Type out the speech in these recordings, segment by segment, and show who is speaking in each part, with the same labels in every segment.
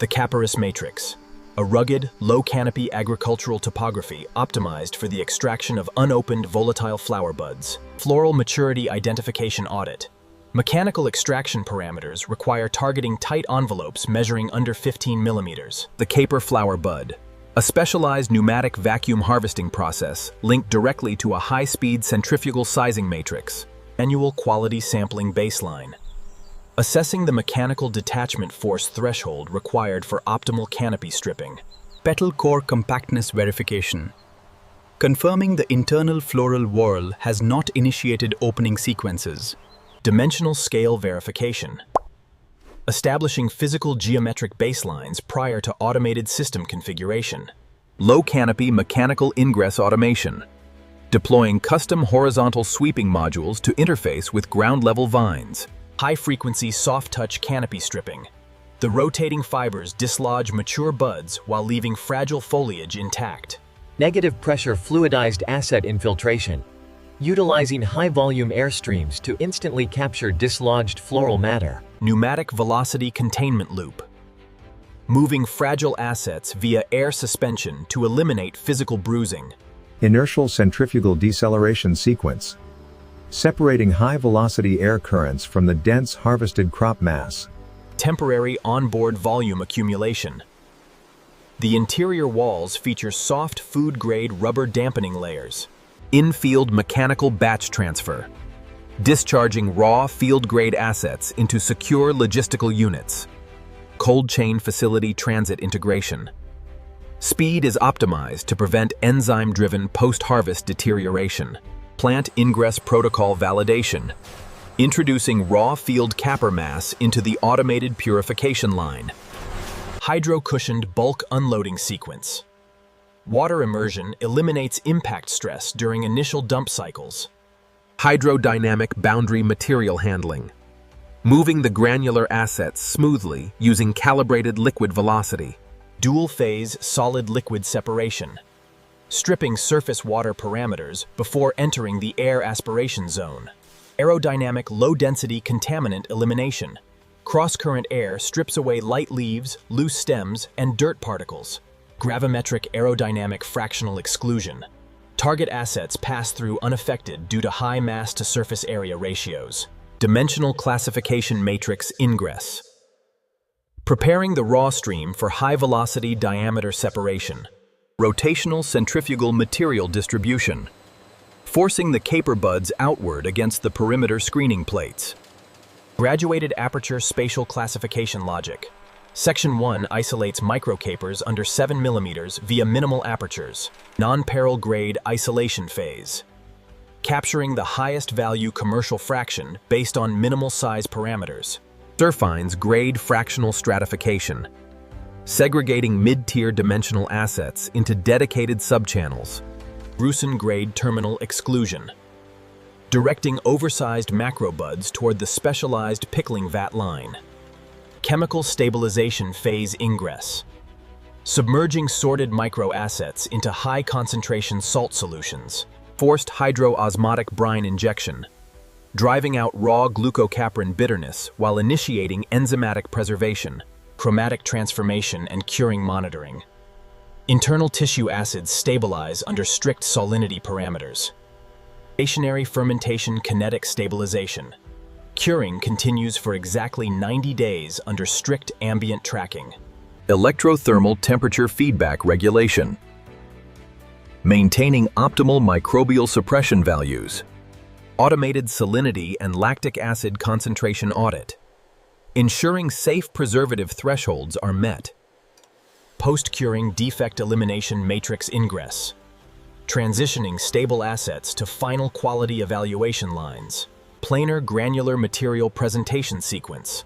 Speaker 1: The Capparis matrix, a rugged, low-canopy agricultural topography optimized for the extraction of unopened volatile flower buds. Floral maturity identification audit. Mechanical extraction parameters require targeting tight envelopes measuring under 15 millimeters. The Caper flower bud, a specialized pneumatic vacuum harvesting process linked directly to a high-speed centrifugal sizing matrix. Annual quality sampling baseline. Assessing the mechanical detachment force threshold required for optimal canopy stripping.
Speaker 2: Petal core compactness verification. Confirming the internal floral whorl has not initiated opening sequences.
Speaker 1: Dimensional scale verification. Establishing physical geometric baselines prior to automated system configuration. Low-canopy mechanical ingress automation. Deploying custom horizontal sweeping modules to interface with ground-level vines. High-frequency soft-touch canopy stripping. The rotating fibers dislodge mature buds while leaving fragile foliage intact.
Speaker 3: Negative pressure fluidized asset infiltration. Utilizing high-volume airstreams to instantly capture dislodged floral matter.
Speaker 1: Pneumatic velocity containment loop. Moving fragile assets via air suspension to eliminate physical bruising.
Speaker 4: Inertial centrifugal deceleration sequence. Separating high-velocity air currents from the dense harvested crop mass.
Speaker 1: Temporary onboard volume accumulation. The interior walls feature soft food-grade rubber dampening layers. In-field mechanical batch transfer. Discharging raw field-grade assets into secure logistical units. Cold chain facility transit integration. Speed is optimized to prevent enzyme-driven post-harvest deterioration. Plant ingress protocol validation. Introducing raw field capper mass into the automated purification line. Hydro-cushioned bulk unloading sequence. Water immersion eliminates impact stress during initial dump cycles. Hydrodynamic boundary material handling. Moving the granular assets smoothly using calibrated liquid velocity. Dual-phase solid-liquid separation. Stripping surface water parameters before entering the air aspiration zone. Aerodynamic low-density contaminant elimination. Cross-current air strips away light leaves, loose stems, and dirt particles. Gravimetric aerodynamic fractional exclusion. Target assets pass through unaffected due to high mass-to-surface area ratios. Dimensional classification matrix ingress. Preparing the raw stream for high-velocity diameter separation. Rotational centrifugal material distribution. Forcing the caper buds outward against the perimeter screening plates. Graduated aperture spatial classification logic. Section 1 isolates microcapers under 7 mm via minimal apertures. Nonpareil grade isolation phase. Capturing the highest value commercial fraction based on minimal size parameters. Surfines grade fractional stratification. Segregating mid-tier dimensional assets into dedicated subchannels. Gruson grade terminal exclusion. Directing oversized macro buds toward the specialized pickling vat line. Chemical stabilization phase ingress. Submerging sorted micro assets into high-concentration salt solutions. Forced hydroosmotic brine injection. Driving out raw glucocaprin bitterness while initiating enzymatic preservation. Chromatic transformation and curing monitoring. Internal tissue acids stabilize under strict salinity parameters. Stationary fermentation kinetic stabilization. Curing continues for exactly 90 days under strict ambient tracking. Electrothermal temperature feedback regulation. Maintaining optimal microbial suppression values. Automated salinity and lactic acid concentration audit. Ensuring safe preservative thresholds are met. Post-curing defect elimination matrix ingress. Transitioning stable assets to final quality evaluation lines. Planar granular material presentation sequence.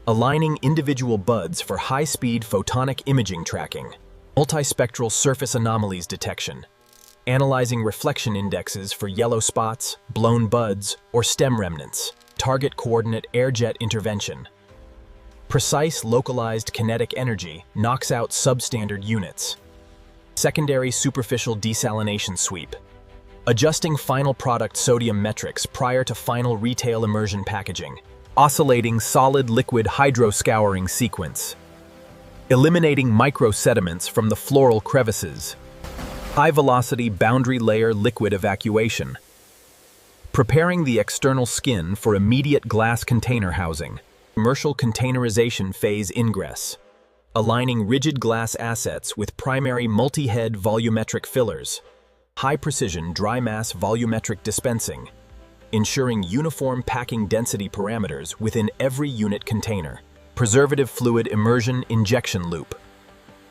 Speaker 1: Aligning individual buds for high-speed photonic imaging tracking. Multispectral surface anomalies detection. Analyzing reflection indexes for yellow spots, blown buds, or stem remnants. Target coordinate air-jet intervention. Precise localized kinetic energy knocks out substandard units. Secondary superficial desalination sweep. Adjusting final product sodium metrics prior to final retail immersion packaging. Oscillating solid-liquid hydroscouring sequence. eliminating micro-sediments from the floral crevices. High-velocity boundary layer liquid evacuation. Preparing the external skin for immediate glass container housing. Commercial containerization phase ingress. Aligning rigid glass assets with primary multi-head volumetric fillers. High-precision dry mass volumetric dispensing. Ensuring uniform packing density parameters within every unit container. Preservative fluid immersion injection loop.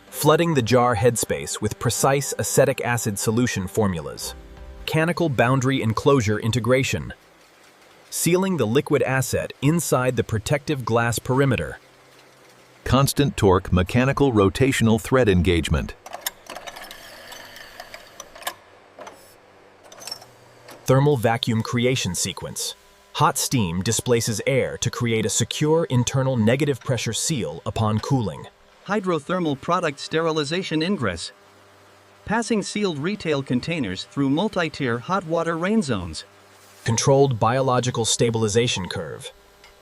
Speaker 1: Flooding the jar headspace with precise acetic acid solution formulas. Mechanical boundary enclosure integration. Sealing the liquid asset inside the protective glass perimeter.
Speaker 5: Constant torque mechanical rotational thread engagement.
Speaker 1: Thermal vacuum creation sequence. Hot steam displaces air to create a secure internal negative pressure seal upon cooling.
Speaker 6: Hydrothermal product sterilization ingress. Passing sealed retail containers through multi-tier hot water rain zones.
Speaker 1: Controlled biological stabilization curve.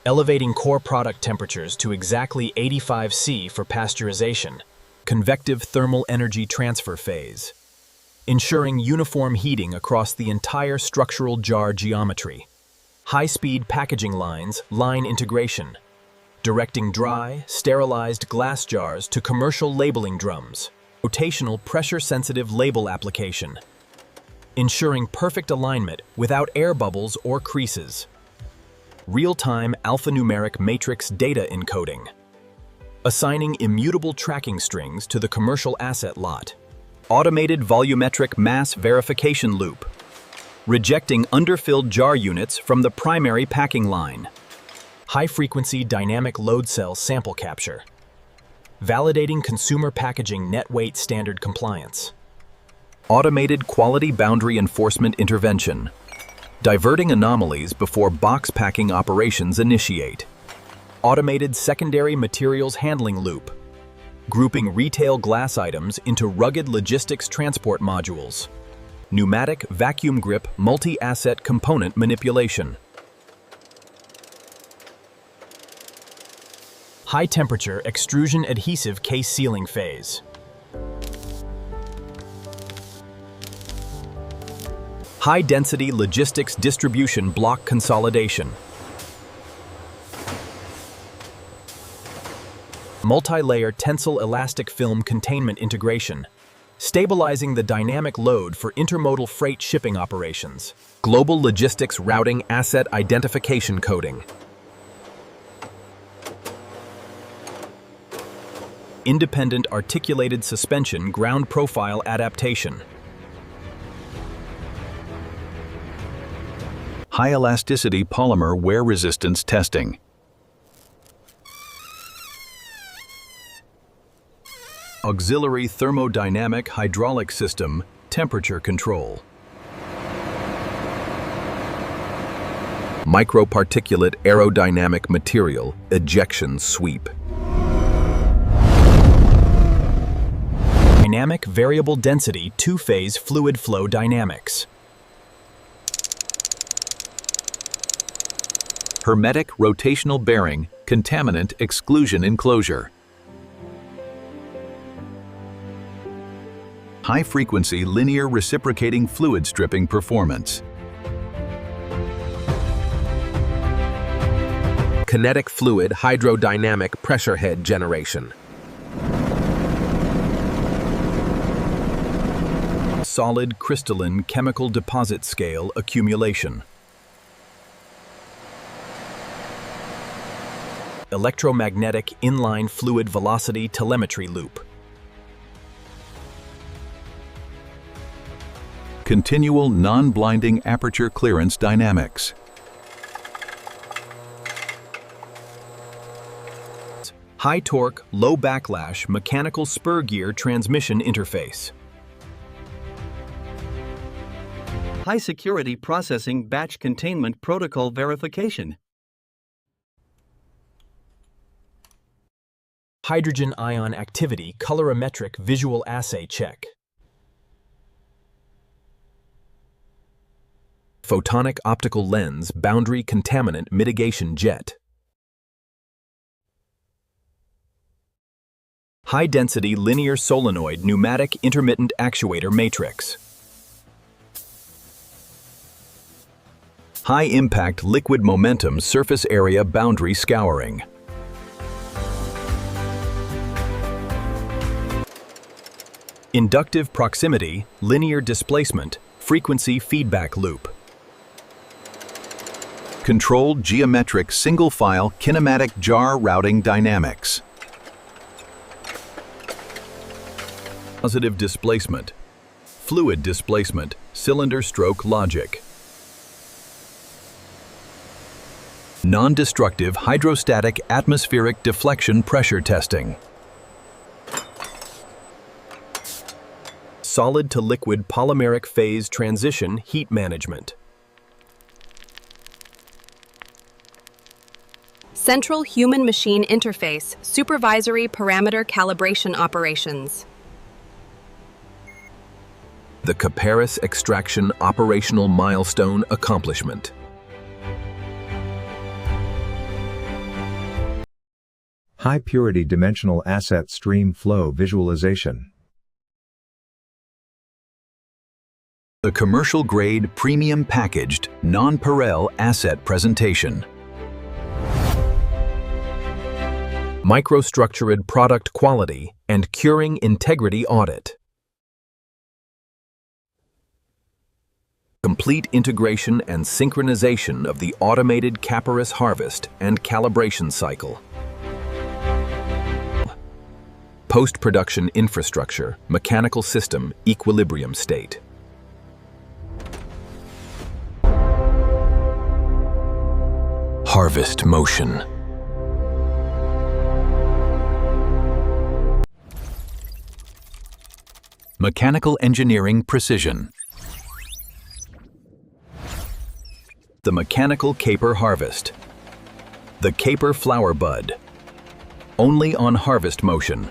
Speaker 1: Elevating core product temperatures to exactly 85 C for pasteurization. Convective thermal energy transfer phase. Ensuring uniform heating across the entire structural jar geometry. High-speed packaging lines, line integration. Directing dry, sterilized glass jars to commercial labeling drums. Rotational pressure-sensitive label application. Ensuring perfect alignment without air bubbles or creases. Real-time alphanumeric matrix data encoding. Assigning immutable tracking strings to the commercial asset lot. Automated volumetric mass verification loop. Rejecting underfilled jar units from the primary packing line. High-frequency dynamic load cell sample capture. Validating consumer packaging net weight standard compliance. Automated quality boundary enforcement intervention. Diverting anomalies before box packing operations initiate. Automated secondary materials handling loop. Grouping retail glass items into rugged logistics transport modules. Pneumatic vacuum grip multi-asset component manipulation. High-temperature extrusion adhesive case sealing phase. High-density logistics distribution block consolidation. Multi-layer tensile elastic film containment integration. Stabilizing the dynamic load for intermodal freight shipping operations. Global logistics routing asset identification coding. Independent articulated suspension ground profile adaptation.
Speaker 5: High elasticity polymer wear resistance testing.
Speaker 1: Auxiliary thermodynamic hydraulic system temperature control. Microparticulate aerodynamic material ejection sweep. Dynamic variable density two-phase fluid flow dynamics.
Speaker 5: Hermetic rotational bearing contaminant exclusion enclosure. High-frequency linear reciprocating fluid stripping performance.
Speaker 1: Kinetic fluid hydrodynamic pressure head generation. Solid crystalline chemical deposit scale accumulation. Electromagnetic inline fluid velocity telemetry loop.
Speaker 5: Continual non-blinding aperture clearance dynamics.
Speaker 1: High torque, low backlash mechanical spur gear transmission interface.
Speaker 6: High security processing batch containment protocol verification.
Speaker 1: Hydrogen ion activity colorimetric visual assay check. Photonic optical lens boundary contaminant mitigation jet. High-density linear solenoid pneumatic intermittent actuator matrix. High-impact liquid momentum surface area boundary scouring. Inductive proximity, linear displacement, frequency feedback loop.
Speaker 5: Controlled geometric single-file kinematic jar routing dynamics.
Speaker 1: Positive displacement, fluid displacement, cylinder stroke logic. Non-destructive hydrostatic atmospheric deflection pressure testing. Solid to liquid polymeric phase transition heat management.
Speaker 7: Central human-machine interface, supervisory parameter calibration operations.
Speaker 1: The Capparis extraction operational milestone accomplishment.
Speaker 4: High-purity dimensional asset stream flow visualization.
Speaker 5: The commercial-grade premium packaged Nonpareil asset presentation.
Speaker 1: Microstructured product quality and curing integrity audit. Complete integration and synchronization of the automated Capparis harvest and calibration cycle. Post-production infrastructure, mechanical system, equilibrium state. Harvest motion.
Speaker 5: Mechanical engineering precision.
Speaker 1: The mechanical caper harvest. The caper flower bud. Only on harvest motion.